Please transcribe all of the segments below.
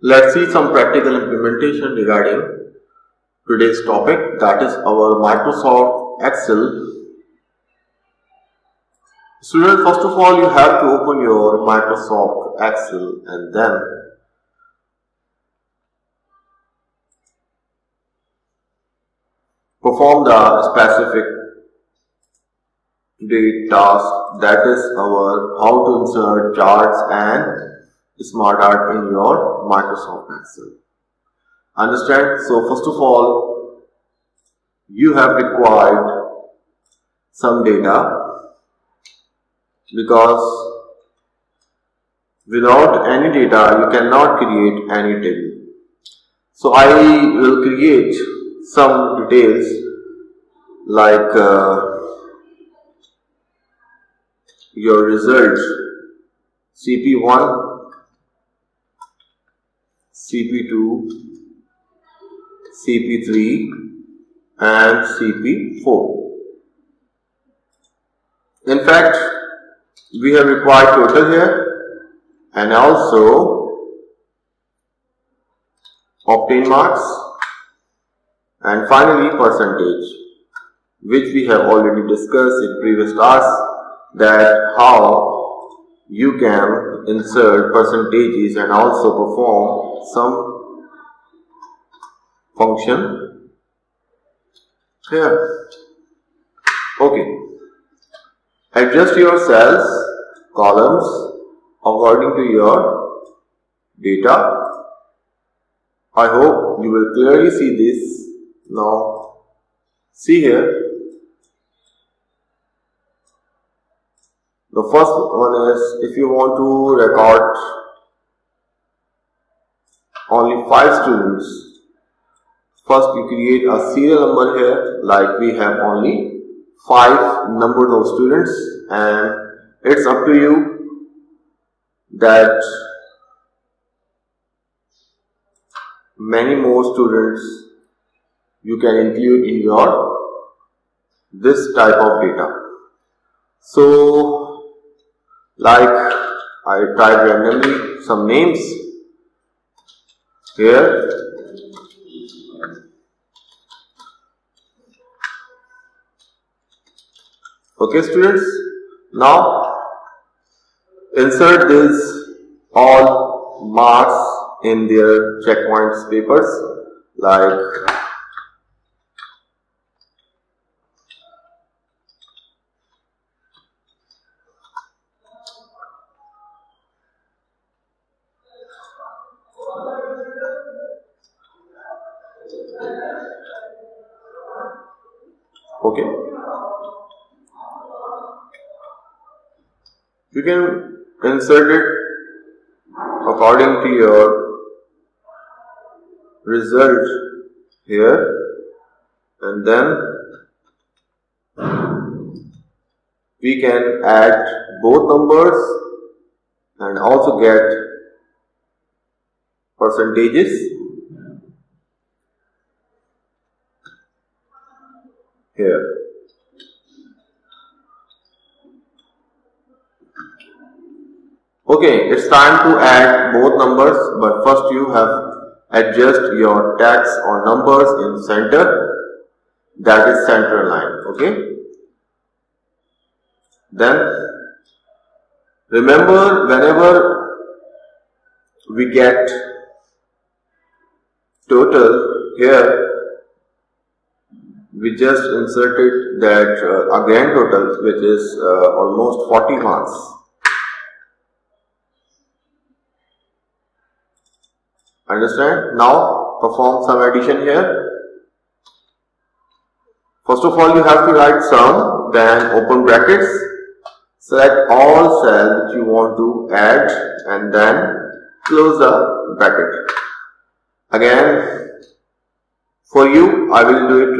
Let's see some practical implementation regarding today's topic, that is our Microsoft Excel. Student, first of all you have to open your Microsoft Excel and then perform the specific today task, that is our how to insert charts and smart art in your Microsoft Excel. Understand? So first of all you have required some data, because without any data you cannot create any table. So I will create some details like your results CP1, CP2, CP3 and CP4. In fact, we have required total here and also obtain marks and finally percentage, which we have already discussed in previous class, that how you can insert percentages and also perform some function here. Okay. Adjust your cells, columns according to your data. I hope you will clearly see this. Now, see here. The first one is, if you want to record only 5 students, first you create a serial number here, like we have only 5 numbers of students, and it's up to you that many more students you can include in your this type of data. So like I type randomly some names here. Okay students, now insert these all marks in their checkpoints papers, like okay. You can insert it according to your result here, and then we can add both numbers and also get percentages here. Okay, it's time to add both numbers, but first you have adjust your text or numbers in center, that is center line. Okay, then remember, whenever we get total here, we just inserted that a grand total, which is almost 40 marks. Understand? Now perform some addition here. First of all you have to write sum, then open brackets, select all cells which you want to add and then close the bracket. Again, for you I will do it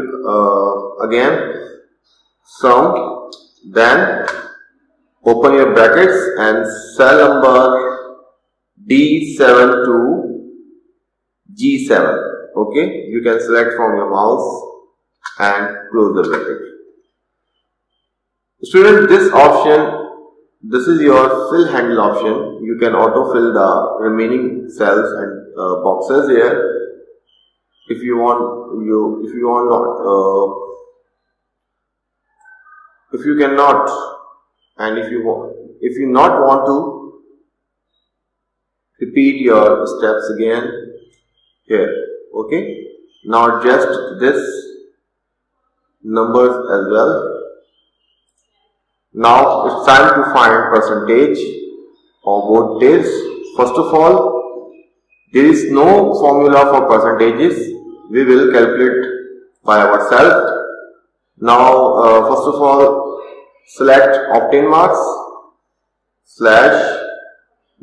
again, sum, then open your brackets and cell number D7 to G7. Okay, you can select from your mouse and close the bracket. Students, this option This is your fill handle option. You can auto fill the remaining cells and boxes here. If you want, if you cannot, and if you not want to repeat your steps again here. Okay. Now adjust this numbers as well. Now it's time to find percentage of both tails. First of all, there is no formula for percentages. We will calculate by ourselves. Now first of all, select obtain marks /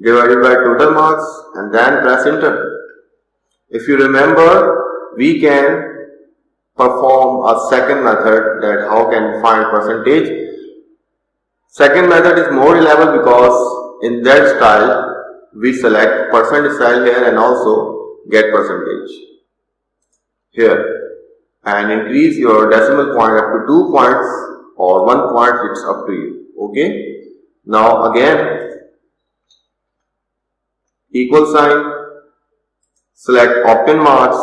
divided by total marks and then press enter. If you remember, we can perform a second method, that how can we find percentage. Second method is more reliable because in that style we select percent style here and also get percentage here, and increase your decimal point up to 2 points or 1 point, it's up to you. Okay. Now again, equal sign, select obtain marks,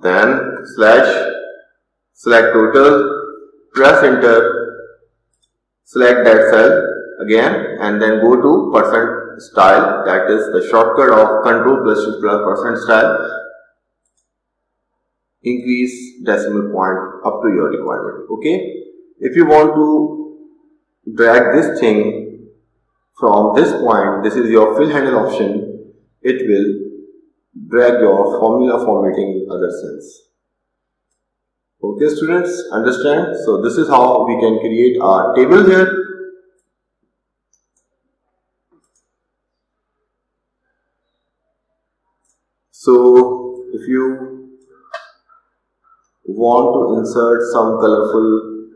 then / select total, press enter, select that cell again and then go to percent style, that is the shortcut of control plus shift plus percent style. Increase decimal point up to your requirement. Okay. If you want to drag this thing from this point, this is your fill handle option, it will drag your formula formatting in other cells. Okay students, understand? So this is how we can create a table here. So if you want to insert some colorful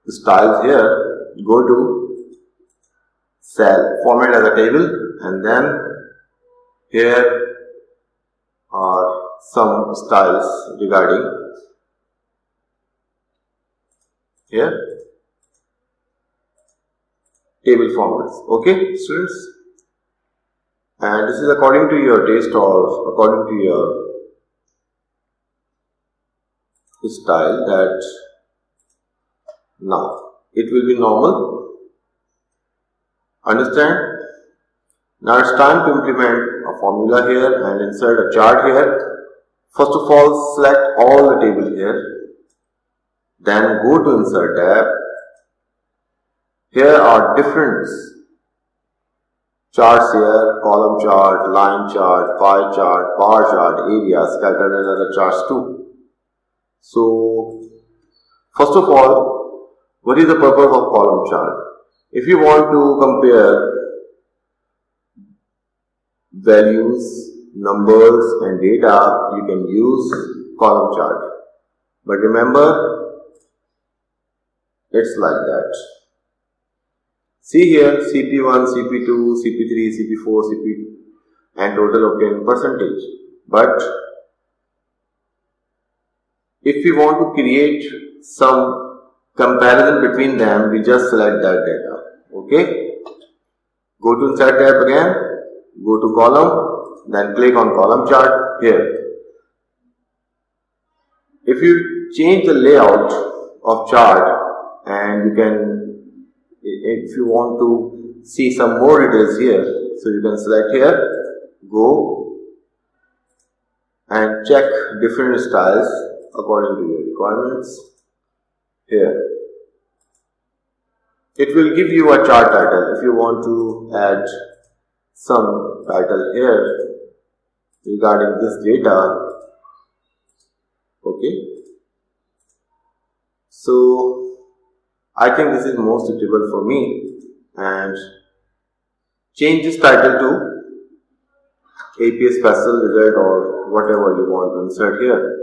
styles here, go to cell, format as a table, and then here are some styles regarding here table formats. Okay students, and this is according to your taste or according to your style, that now it will be normal. Understand? Now it's time to implement a formula here and insert a chart here. First of all, select all the table here, then go to insert tab. Here are different charts here, column chart, line chart, pie chart, bar chart, area, scatter and other charts too. So first of all, what is the purpose of column chart? If you want to compare values, numbers and data, you can use column chart. But remember, it's like that. See here, CP1, CP2, CP3, CP4, CP and total obtained percentage. But if we want to create some comparison between them, we just select that data. Okay. Go to insert tab again, go to column, then click on column chart here. If you change the layout of chart, and you can, if you want to see some more details here, so you can select here, go and check different styles according to your requirements here. It will give you a chart title. If you want to add some title here regarding this data, okay. So I think this is most suitable for me, and change this title to APS special result or whatever you want to insert here.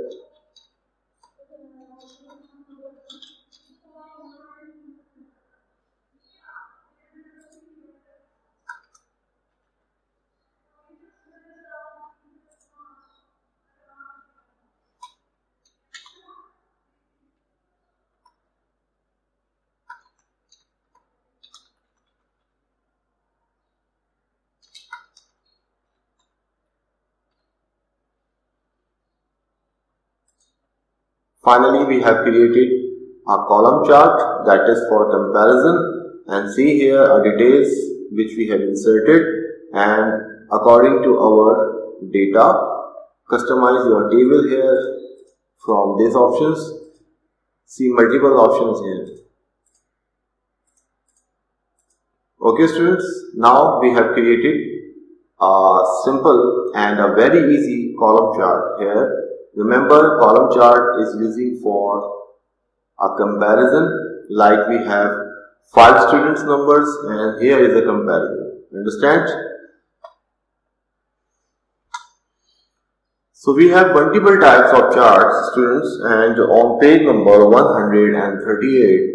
Finally, we have created a column chart that is for comparison, and see here are details which we have inserted, and according to our data, customize your table here from these options. See multiple options here. Okay students, now we have created a simple and a very easy column chart here. Remember, column chart is using for a comparison, like we have 5 students numbers and here is a comparison. Understand? So we have multiple types of charts, students, and on page number 138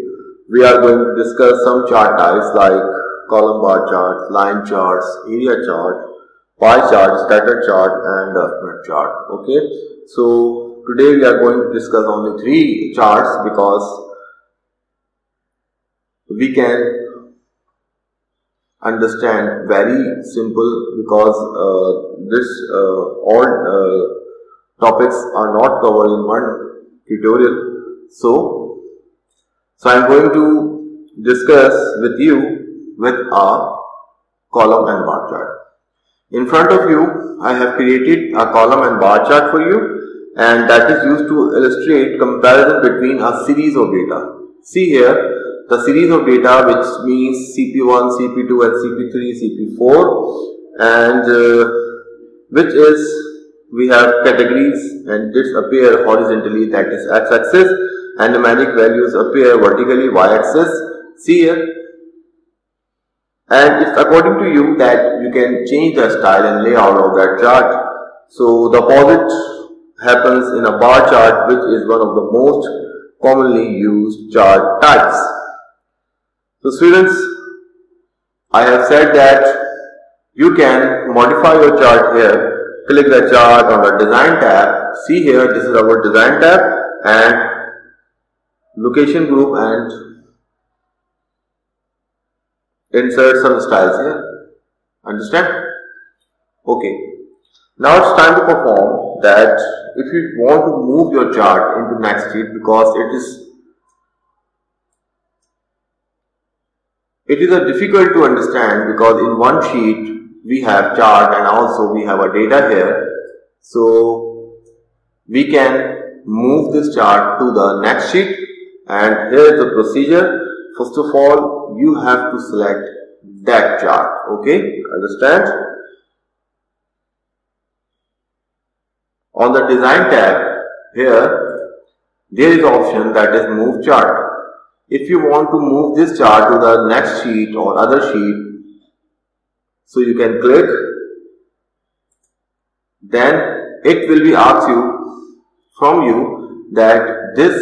we are going to discuss some chart types like column bar charts, line charts, area chart, pie chart, scatter chart, and nut chart. Okay, so today we are going to discuss only 3 charts because we can understand very simple, because all topics are not covered in one tutorial. So I am going to discuss with you with a column and bar chart. In front of you, I have created a column and bar chart for you, and that is used to illustrate comparison between a series of data. See here, the series of data, which means CP1, CP2 and CP3, CP4, and which is, we have categories and this appear horizontally, that is x-axis, and numeric values appear vertically, y-axis. See here, and it's according to you that you can change the style and layout of that chart. So the opposite happens in a bar chart, which is one of the most commonly used chart types. So students, I have said that you can modify your chart here. Click the chart on the design tab. See here, this is our design tab, and location group, and insert some styles here. Understand? Okay. Now it's time to perform that. If you want to move your chart into next sheet, because it is a difficult to understand, because in one sheet we have chart and also we have a data here. So we can move this chart to the next sheet, and here is the procedure. First of all, you have to select that chart. Okay, understand? On the design tab here, there is option that is move chart. If you want to move this chart to the next sheet or other sheet, so you can click, then it will be asked from you that this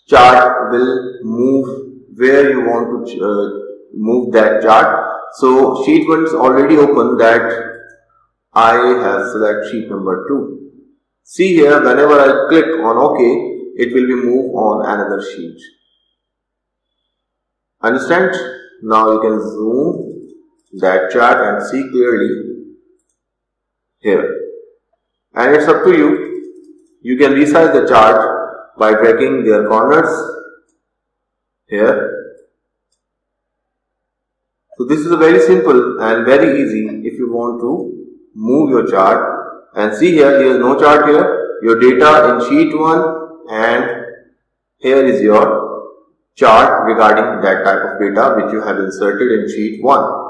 chart will move where you want to move that chart. So sheet 1 is already open, that I have select sheet number 2. See here, whenever I click on OK, it will be moved on another sheet. Understand? Now you can zoom that chart and see clearly here. And it's up to you. You can resize the chart by dragging their corners here. So this is a very simple and very easy if you want to move your chart. And see here, there is no chart here. Your data in sheet 1, and here is your chart regarding that type of data which you have inserted in sheet 1.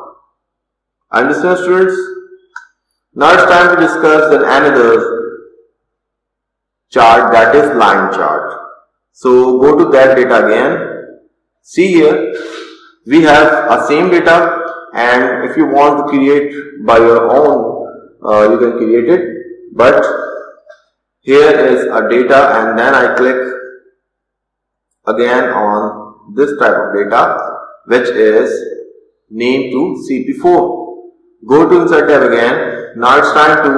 Understand, students? Now it's time to discuss another chart, that is line chart. So go to that data again. See here, we have a same data, and if you want to create by your own, you can create it. But here is a data, and then I click again on this type of data, which is named to CP4. Go to insert tab again. Now it's time to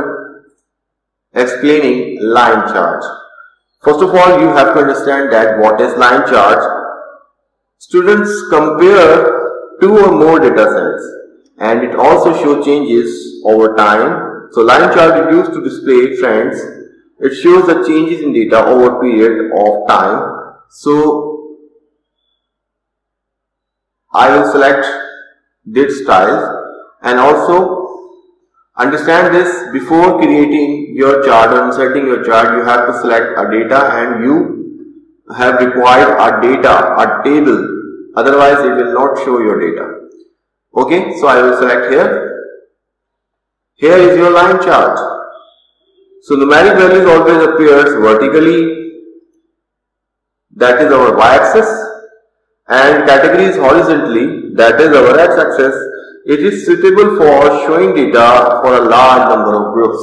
explaining line chart. First of all, you have to understand that what is line chart. Students, compare 2 or more data sets, and it also shows changes over time. So line chart is used to display trends it shows the changes in data over a period of time. So I will select date styles, and also understand this, before creating your chart or inserting your chart, you have to select a data, and you have required a data, a table, otherwise it will not show your data. Okay, so I will select here. Here is your line chart. So numeric values always appears vertically, that is our y-axis, and categories horizontally, that is our x-axis. It is suitable for showing data for a large number of groups.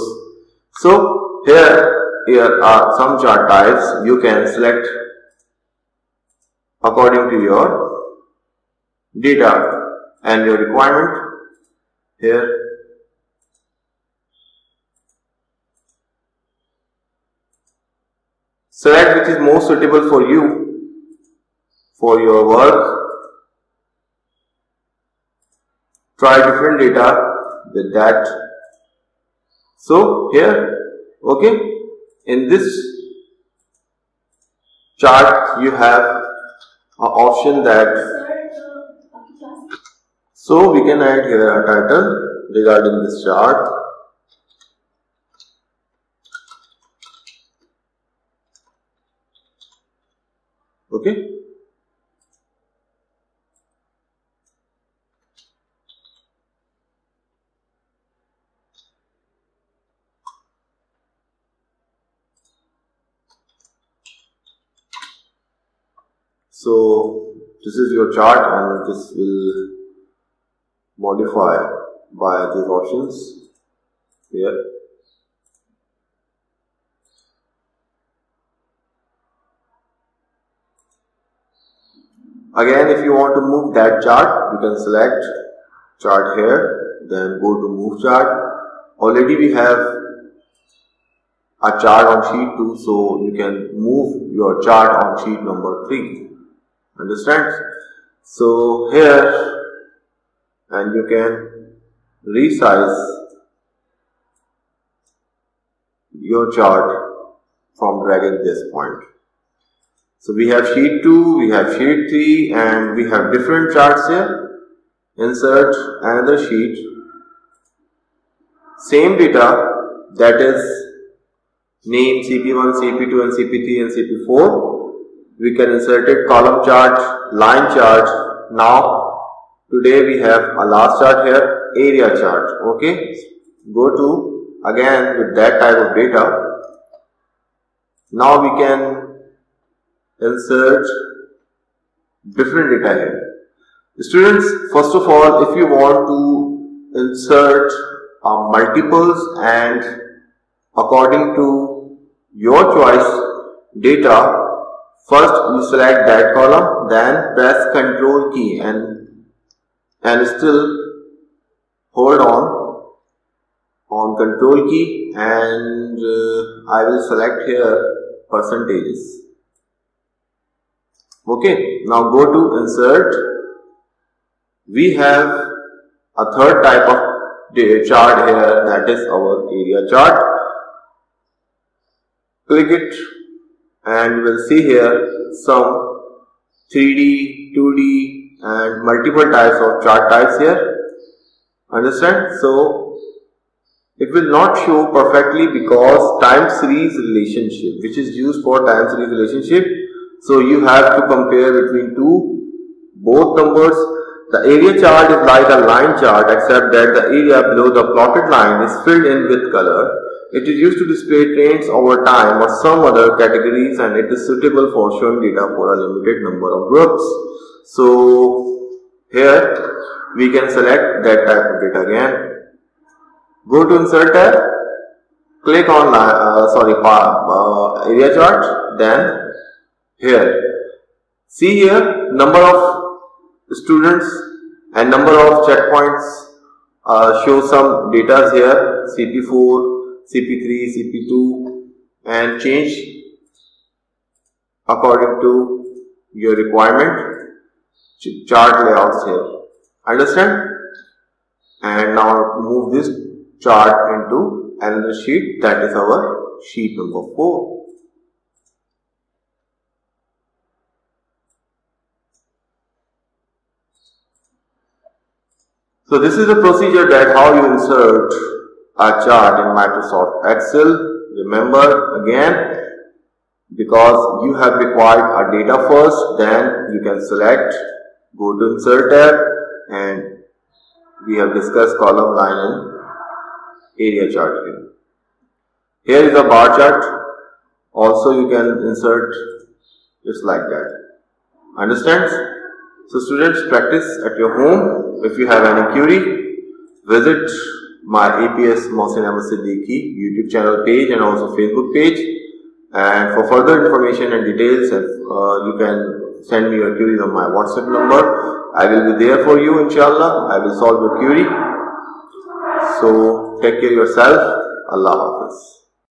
So here are some chart types you can select according to your data and your requirement. Here select which is most suitable for you, for your work. Try different data with that. So here, okay, in this chart you have an option that, so we can add here a title regarding this chart. Okay. So this is your chart, and this will modify by these options here. Again, if you want to move that chart, you can select chart here, then go to move chart. Already we have a chart on sheet 2, so you can move your chart on sheet number 3. Understand? So here, and you can resize your chart from dragging this point. So we have sheet 2, we have sheet 3, and we have different charts here. Insert another sheet. Same data, that is name CP1, CP2 and CP3 and CP4. We can insert it column chart, line chart. Now today we have a last chart here, area chart. Okay, go to again with that type of data. Now we can insert different data here. Students, first of all, if you want to insert multiples and according to your choice data, first you select that column, then press Ctrl key and still hold on Ctrl key, and I will select here percentages. Okay, now go to insert. We have a third type of chart here, that is our area chart. Click it, and you will see here some 3D, 2D and multiple types of chart types here. Understand? So it will not show perfectly because time series relationship, which is used for time series relationship. So you have to compare between both numbers. The area chart is like a line chart, except that the area below the plotted line is filled in with color. It is used to display trends over time or some other categories, and it is suitable for showing data for a limited number of groups. So here we can select that type of data again. Go to insert tab, click on area chart, then here see here number of students and number of checkpoints. Show some data here, CP4, CP3, CP2, and change according to your requirement chart layouts here. Understand? And now move this chart into another sheet, that is our sheet number 4. So this is the procedure that how you insert a chart in Microsoft Excel. Remember again, because you have required our data first, then you can select, go to insert tab, and we have discussed column, line and area chart here. Here is a bar chart. Also you can insert just like that. Understand? So students, practice at your home. If you have any query, visit my APS Mohsin Ahmed Siddiqui YouTube channel page and also Facebook page. And for further information and details, you can send me your queries on my WhatsApp number. I will be there for you, inshallah. I will solve your query. So take care of yourself. Allah Hafiz.